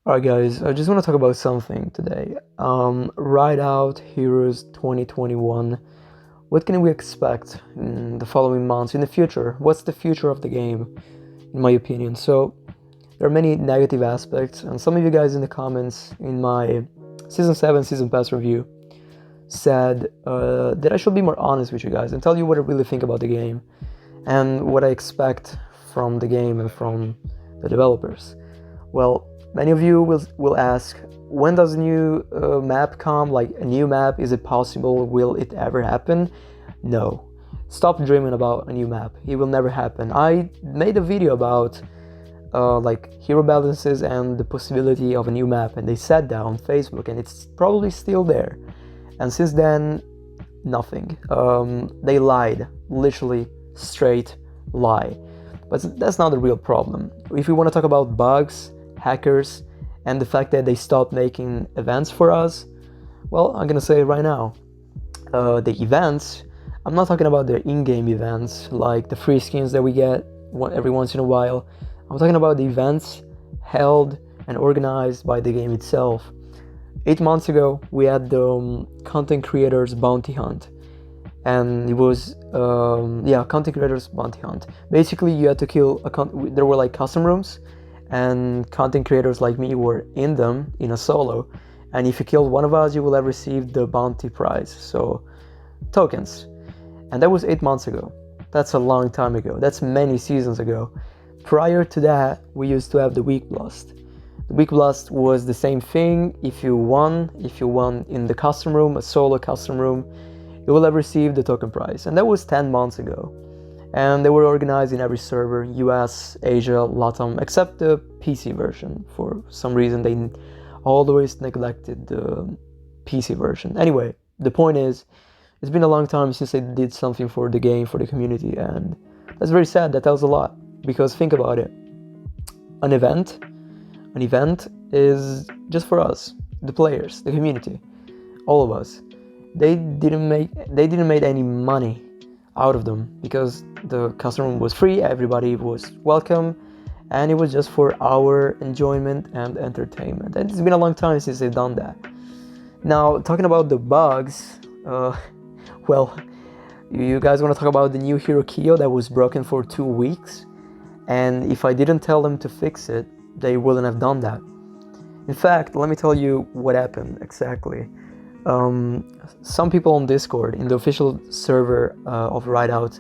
Alright guys, I just want to talk about something today. Ride Out Heroes 2021. What can we expect in the following months, in the future? What's the future of the game, in my opinion? So, there are many negative aspects, and some of you guys in the comments in my Season 7 Season Pass review said that I should be more honest with you guys and tell you what I really think about the game and what I expect from the game and from the developers. Well, many of you will ask, when does a new map come? Like a new map, is it possible? Will it ever happen? No. Stop dreaming about a new map. It will never happen. I made a video about like hero balances and the possibility of a new map, and they said that on Facebook, and it's probably still there. And since then, nothing. They lied, literally straight lie. But that's not the real problem. If we want to talk about bugs, hackers, and the fact that they stopped making events for us, well, I'm gonna say it right now. The events, I'm not talking about the in-game events like the free skins that we get every once in a while. I'm talking about the events held and organized by the game itself. 8 months ago, we had the content creators bounty hunt, and it was content creators bounty hunt. Basically, you had to kill there were like custom rooms, and content creators like me were in them in a solo, and if you killed one of us, you will have received the bounty prize, so tokens. And that was 8 months ago. That's a long time ago. That's many seasons ago. Prior to that, we used to have the week blast. The week blast was the same thing. If you won in the custom room, a solo custom room, you will have received the token prize. And that was 10 months ago. And they were organized in every server, US, Asia, LATAM, except the PC version. For some reason, they always neglected the PC version. Anyway, the point is, it's been a long time since they did something for the game, for the community, and that's very sad. That tells a lot, because think about it. An event is just for us, the players, the community, all of us. They didn't make any money out of them because the custom room was free, everybody was welcome, and it was just for our enjoyment and entertainment. And it's been a long time since they've done that. Now, talking about the bugs, well, you guys want to talk about the new hero Kyo that was broken for 2 weeks? And if I didn't tell them to fix it, they wouldn't have done that. In fact, let me tell you what happened exactly. Some people on Discord, in the official server of Rideout,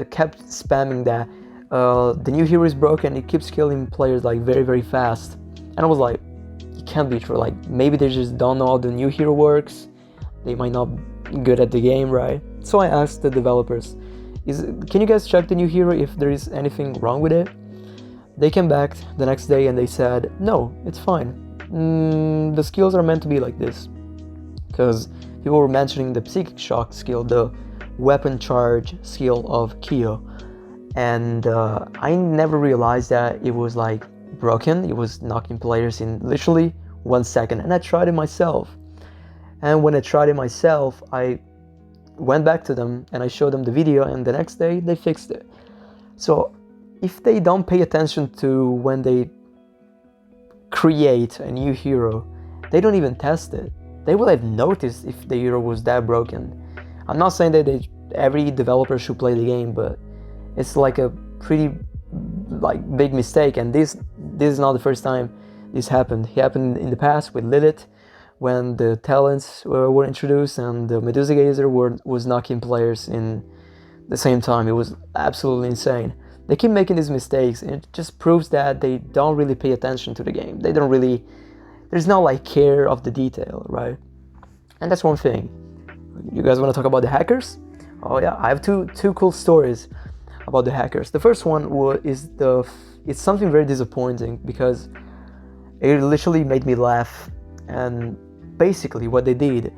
kept spamming that the new hero is broken, it keeps killing players like very, very fast. And I was like, it can't be true. Like, maybe they just don't know how the new hero works. They might not be good at the game, right? So I asked the developers, can you guys check the new hero if there is anything wrong with it? They came back the next day and they said, no, it's fine. The skills are meant to be like this. Because people were mentioning the Psychic Shock skill, the weapon charge skill of Kyo. And I never realized that it was like broken. It was knocking players in literally 1 second. And I tried it myself. And when I tried it myself, I went back to them and I showed them the video, and the next day they fixed it. So if they don't pay attention to when they create a new hero, they don't even test it. They will have noticed if the hero was that broken. I'm not saying that every developer should play the game, but it's like a pretty big mistake, and this is not the first time this happened. It happened in the past with Lilith, when the talents were introduced and the Medusa Gazer was knocking players in the same time. It was absolutely insane. They keep making these mistakes, and it just proves that they don't really pay attention to the game. They don't really, there's no like care of the detail, right? And that's one thing. You guys want to talk about the hackers? Oh yeah, I have two cool stories about the hackers. The first one it's something very disappointing because it literally made me laugh. And basically what they did,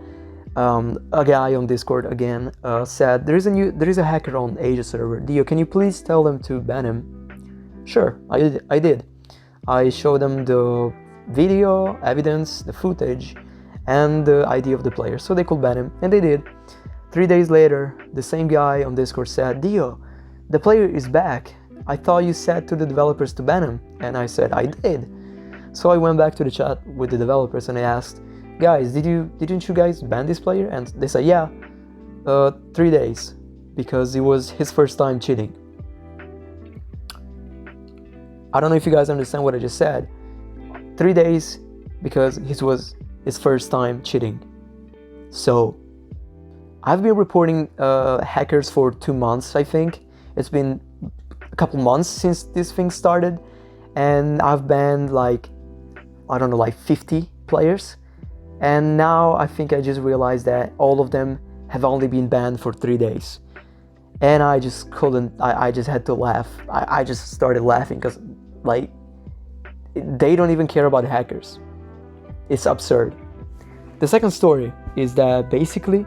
a guy on Discord again said, there is a hacker on Asia server. Dio, can you please tell them to ban him? Sure, I did. I showed them the video, evidence, the footage, and the ID of the player, so they could ban him, and they did. 3 days later, the same guy on Discord said, Dio, the player is back. I thought you said to the developers to ban him. And I said, I did. So I went back to the chat with the developers and I asked, guys, didn't you guys ban this player? And they said, yeah, 3 days, because it was his first time cheating. I don't know if you guys understand what I just said. 3 days because it was his first time cheating. So I've been reporting hackers for 2 months, I think. It's been a couple months since this thing started, and I've banned like, I don't know, like 50 players. And now I think I just realized that all of them have only been banned for 3 days. And I just couldn't, I just had to laugh. I just started laughing because, like, they don't even care about hackers. It's absurd. The second story is that basically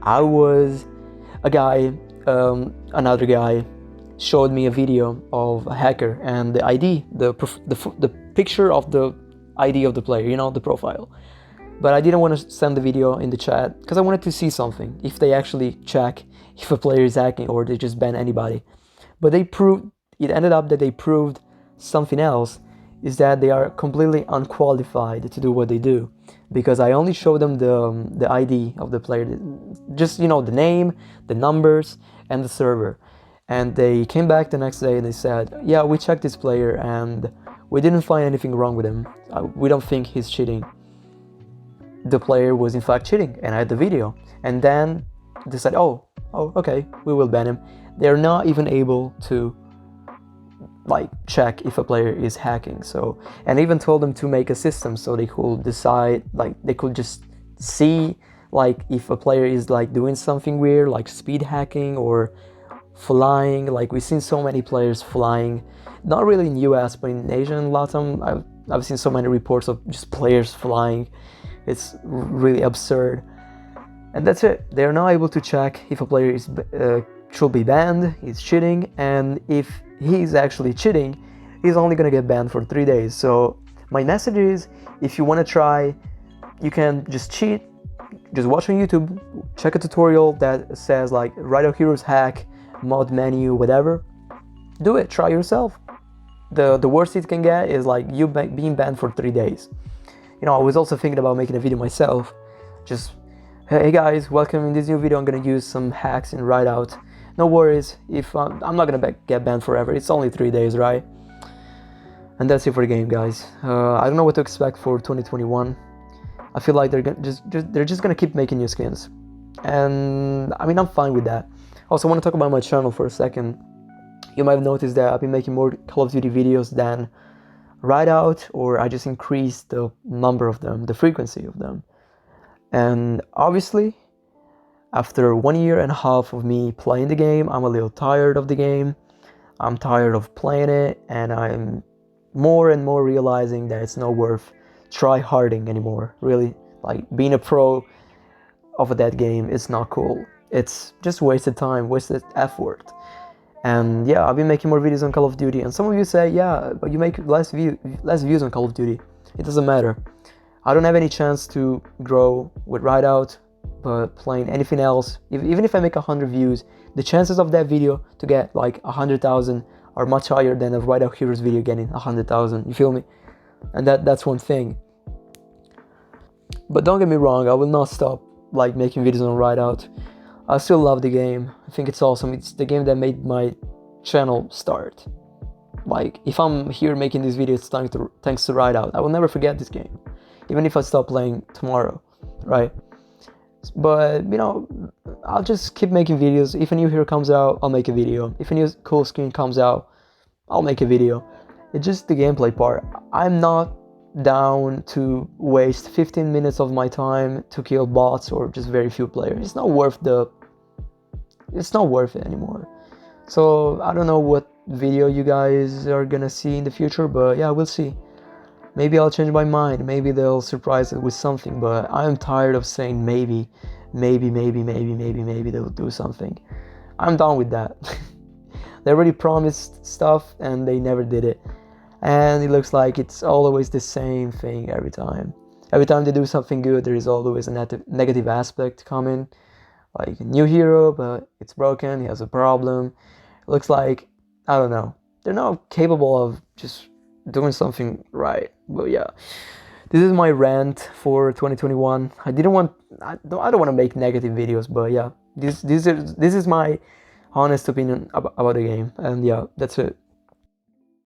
I was a guy, another guy showed me a video of a hacker and the ID, the picture of the ID of the player, you know, the profile. But I didn't want to send the video in the chat because I wanted to see something, if they actually check if a player is hacking or they just ban anybody. But it ended up that they proved something else, is that they are completely unqualified to do what they do, because I only showed them the ID of the player, just, you know, the name, the numbers, and the server. And they came back the next day and they said, yeah, we checked this player and we didn't find anything wrong with him. We don't think he's cheating. The player was in fact cheating, and I had the video. And then they said, oh, okay, we will ban him. They're not even able to like check if a player is hacking. So, and even told them to make a system so they could decide, like they could just see like if a player is like doing something weird, like speed hacking or flying. Like we've seen so many players flying, not really in US, but in Asia and Latam. I've seen so many reports of just players flying. It's really absurd. And that's it. They're not able to check if a player is should be banned, he's cheating, and if he's actually cheating, he's only gonna get banned for 3 days. So my message is, if you want to try, you can just cheat, just watch on YouTube, check a tutorial that says like Rideout Heroes hack, mod menu, whatever. Do it, try yourself. The worst it can get is like you being banned for 3 days. You know, I was also thinking about making a video myself. Just, hey guys, welcome. In this new video I'm gonna use some hacks in Rideout. No worries, if I'm not gonna get banned forever. It's only 3 days, right? And that's it for the game, guys. I don't know what to expect for 2021. I feel like they're just gonna keep making new skins, and I mean, I'm fine with that. Also, I want to talk about my channel for a second. You might have noticed that I've been making more Call of Duty videos than Rideout, or I just increased the number of them, the frequency of them. And obviously, after 1.5 years of me playing the game, I'm a little tired of the game. I'm tired of playing it, and I'm more and more realizing that it's not worth try-harding anymore. Really, like being a pro of that game, it's not cool. It's just wasted time, wasted effort. And yeah, I've been making more videos on Call of Duty, and some of you say, yeah, but you make less views on Call of Duty. It doesn't matter. I don't have any chance to grow with Rideout, but playing anything else, even if I make 100 views, the chances of that video to get like 100,000 are much higher than a Rideout Heroes video getting 100,000. You feel me? And that's one thing. But don't get me wrong, I will not stop like making videos on Rideout. I still love the game. I think it's awesome. It's the game that made my channel start. Like, if I'm here making these videos thanks to Rideout, I will never forget this game, even if I stop playing tomorrow, right? But, you know, I'll just keep making videos. If a new hero comes out, I'll make a video. If a new cool skin comes out, I'll make a video. It's just the gameplay part. I'm not down to waste 15 minutes of my time to kill bots or just very few players. It's not worth it anymore. So I don't know what video you guys are gonna see in the future, but yeah, we'll see. Maybe I'll change my mind. Maybe they'll surprise us with something, but I'm tired of saying maybe they'll do something. I'm done with that. They already promised stuff and they never did it. And it looks like it's always the same thing every time. Every time they do something good, there is always a negative aspect coming. Like a new hero, but it's broken, he has a problem. It looks like, I don't know, they're not capable of just doing something right. But yeah, this is my rant for 2021. I don't want to make negative videos, but yeah, this is my honest opinion about the game, and yeah, that's it.